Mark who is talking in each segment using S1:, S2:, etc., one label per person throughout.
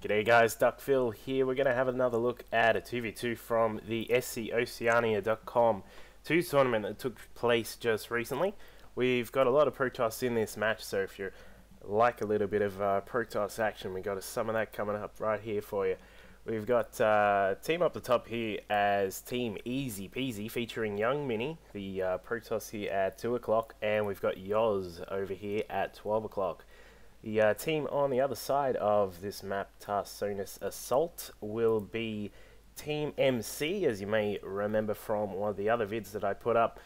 S1: G'day guys, Duckphil here. We're going to have another look at a 2v2 from the SCOceania.com 2 tournament that took place just recently. We've got a lot of Protoss in this match, so if you like a little bit of Protoss action, we've got some of that coming up right here for you. We've got team up the top here as Team Easy Peasy featuring Youngminii, the Protoss here at 2 o'clock, and we've got Yoz over here at 12 o'clock. The team on the other side of this map, Tarsonis Assault, will be Team Emcee, as you may remember from one of the other vids that I put up,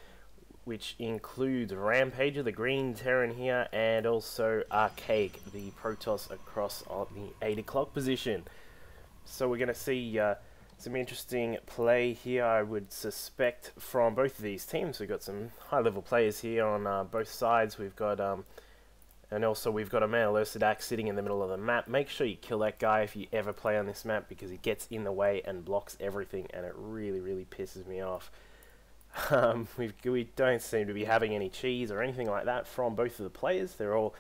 S1: which includes Rampager, the green Terran here, and also Archaic, the Protoss across on the 8 o'clock position. So we're going to see some interesting play here, I would suspect, from both of these teams. We've got some high-level players here on both sides. We've got... and also we've got a male Ursidax sitting in the middle of the map. Make sure you kill that guy if you ever play on this map, because he gets in the way and blocks everything, and it really pisses me off. We don't seem to be having any cheese or anything like that from both of the players. They're all,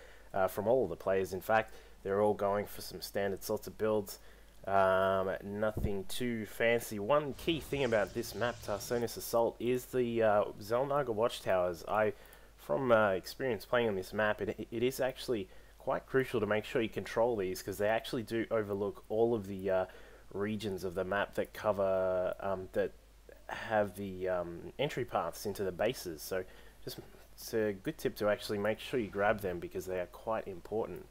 S1: from all of the players in fact, they're all going for some standard sorts of builds. Nothing too fancy. One key thing about this map, Tarsonis Assault, is the Zelnaga watchtowers. From experience playing on this map, it is actually quite crucial to make sure you control these, because they actually do overlook all of the regions of the map that cover that have the entry paths into the bases. So it's a good tip to actually make sure you grab them, because they are quite important.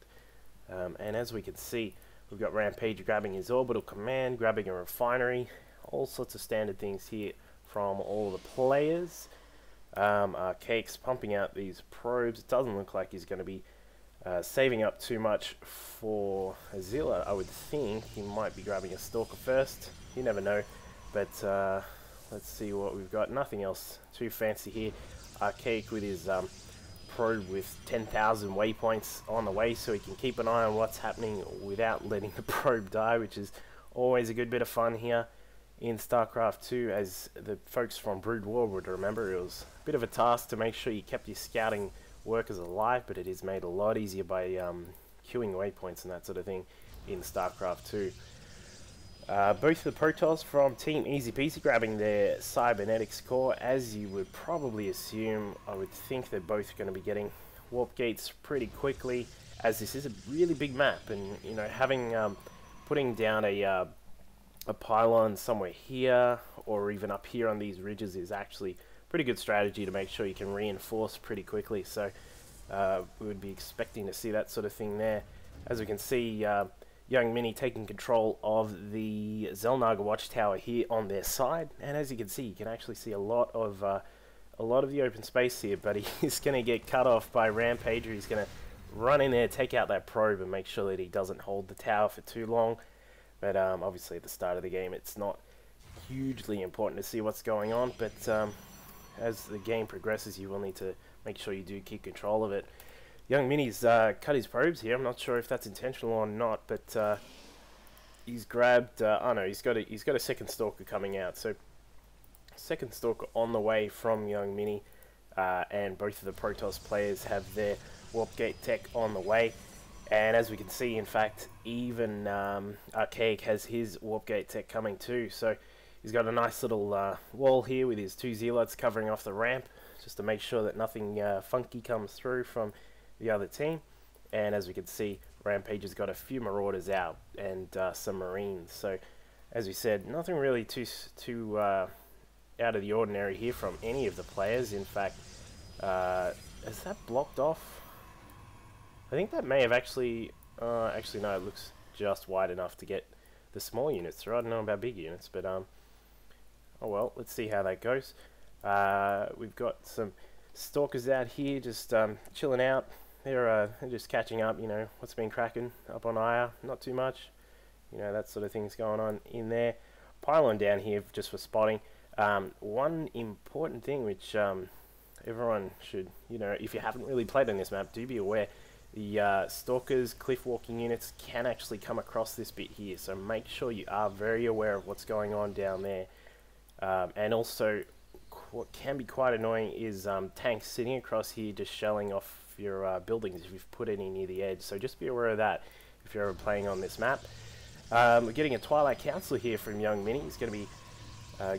S1: And as we can see, we've got Rampager grabbing his orbital command, grabbing a refinery, all sorts of standard things here from all the players. Archaic's pumping out these probes. It doesn't look like he's going to be saving up too much for Azila. I would think he might be grabbing a Stalker first. You never know. But let's see what we've got. Nothing else too fancy here. Archaic with his probe with 10,000 waypoints on the way, so he can keep an eye on what's happening without letting the probe die, which is always a good bit of fun here in StarCraft 2, as the folks from Brood War would remember. It was a bit of a task to make sure you kept your scouting workers alive, but it is made a lot easier by queuing waypoints and that sort of thing in StarCraft 2. Both the Protoss from Team Easy Peasy grabbing their cybernetics core. As you would probably assume, I would think they're both going to be getting warp gates pretty quickly, as this is a really big map, and you know, having putting down a pylon somewhere here or even up here on these ridges is actually pretty good strategy to make sure you can reinforce pretty quickly. So we would be expecting to see that sort of thing there. As we can see, Youngminii taking control of the Zelnaga watchtower here on their side, and as you can see, you can actually see a lot of the open space here, but he's going to get cut off by Rampager. He's going to run in there, take out that probe, and make sure that he doesn't hold the tower for too long. But obviously at the start of the game, it's not hugely important to see what's going on, but as the game progresses, you will need to make sure you do keep control of it. Youngminii's cut his probes here. I'm not sure if that's intentional or not, but he's grabbed... oh no, he's got a second Stalker coming out. So second Stalker on the way from Youngminii, and both of the Protoss players have their warp gate tech on the way. And as we can see, in fact, even Archaic has his warp gate tech coming too. So he's got a nice little wall here with his 2 Zealots covering off the ramp, just to make sure that nothing funky comes through from the other team. And as we can see, Rampager's got a few Marauders out and some Marines. So as we said, nothing really too out of the ordinary here from any of the players. In fact, is that blocked off? I think that may have actually no, it looks just wide enough to get the small units through. I don't know about big units, but oh well, let's see how that goes. We've got some Stalkers out here just chilling out. They're just catching up, you know, what's been cracking up on Aya. Not too much, you know, that sort of thing's going on in there. Pylon down here just for spotting. One important thing which everyone should, you know, if you haven't really played on this map, do be aware. The Stalkers, cliff walking units can actually come across this bit here, so make sure you are very aware of what's going on down there. And also, what can be quite annoying is tanks sitting across here just shelling off your buildings if you've put any near the edge, so just be aware of that if you're ever playing on this map. We're getting a Twilight Council here from Youngminii. He's going to be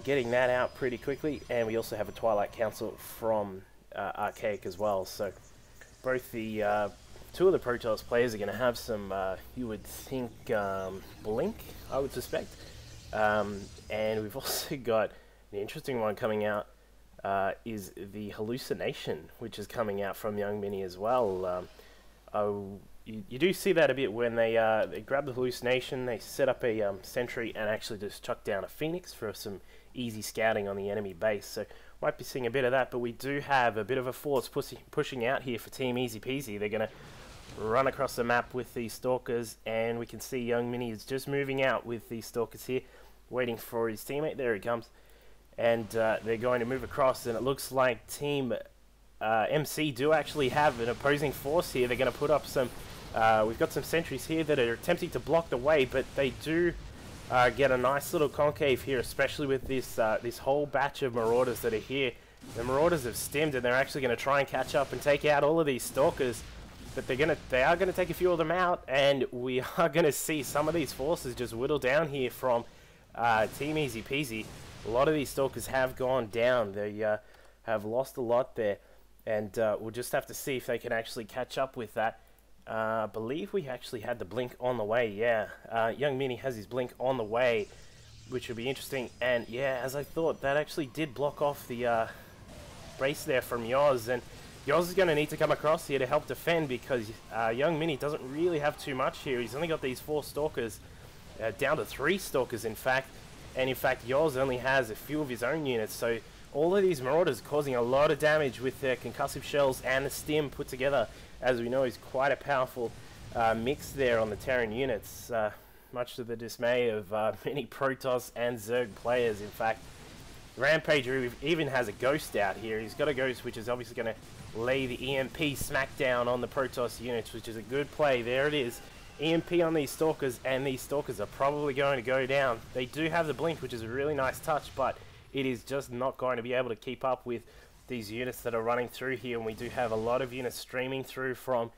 S1: getting that out pretty quickly, and we also have a Twilight Council from Archaic as well. So both the two of the Protoss players are going to have some, you would think, blink, I would suspect. And we've also got an interesting one coming out, is the hallucination, which is coming out from Youngminii as well. You do see that a bit when they grab the hallucination, they set up a sentry and actually just chuck down a phoenix for some easy scouting on the enemy base. So might be seeing a bit of that, but we do have a bit of a force pushing out here for Team Easy Peasy. They're going to run across the map with these stalkers, and we can see Youngminii is just moving out with these stalkers here, waiting for his teammate. There he comes. And they're going to move across, and it looks like Team Emcee do actually have an opposing force here. They're going to put up some... we've got some sentries here that are attempting to block the way, but they do get a nice little concave here, especially with this this whole batch of marauders that are here. The marauders have stemmed, and they're actually going to try and catch up and take out all of these stalkers. But they are going to take a few of them out, and we are going to see some of these forces just whittle down here from Team Easy Peasy. A lot of these stalkers have gone down. They have lost a lot there, and we'll just have to see if they can actually catch up with that. I believe we actually had the blink on the way. Yeah, Youngminii has his blink on the way, which will be interesting. And yeah, as I thought, that actually did block off the base there from Yoz, and Yoz is going to need to come across here to help defend, because Youngminii doesn't really have too much here. He's only got these 4 stalkers, down to 3 stalkers in fact. And in fact, Yoz only has a few of his own units, so all of these marauders causing a lot of damage with their concussive shells and the stim put together. As we know, is quite a powerful mix there on the Terran units, much to the dismay of many Protoss and Zerg players. In fact, Rampager even has a ghost out here. He's got a ghost which is obviously going to lay the EMP smackdown on the Protoss units, which is a good play. There it is. EMP on these stalkers, and these stalkers are probably going to go down. They do have the blink, which is a really nice touch, but it is just not going to be able to keep up with these units that are running through here. And we do have a lot of units streaming through from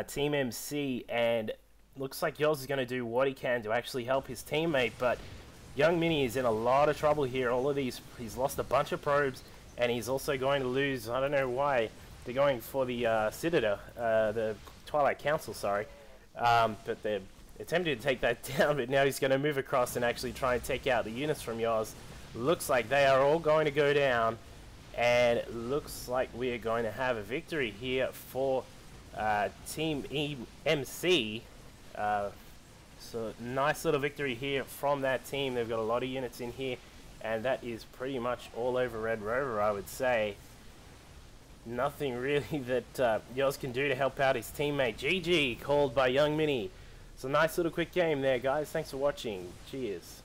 S1: Team Emcee, and looks like Yoz is going to do what he can to actually help his teammate, but Youngminii is in a lot of trouble here. All of these, he's lost a bunch of probes, and he's also going to lose, I don't know why, they're going for the Citadel, the Twilight Council, sorry. But they're attempting to take that down, but now he's going to move across and actually try and take out the units from Yoz. Looks like they are all going to go down, and it looks like we are going to have a victory here for Team Emcee. So nice little victory here from that team. They've got a lot of units in here, and that is pretty much all over Red Rover, I would say. Nothing really that Yoz can do to help out his teammate. GG, called by Youngminii. So nice little quick game there, guys. Thanks for watching. Cheers.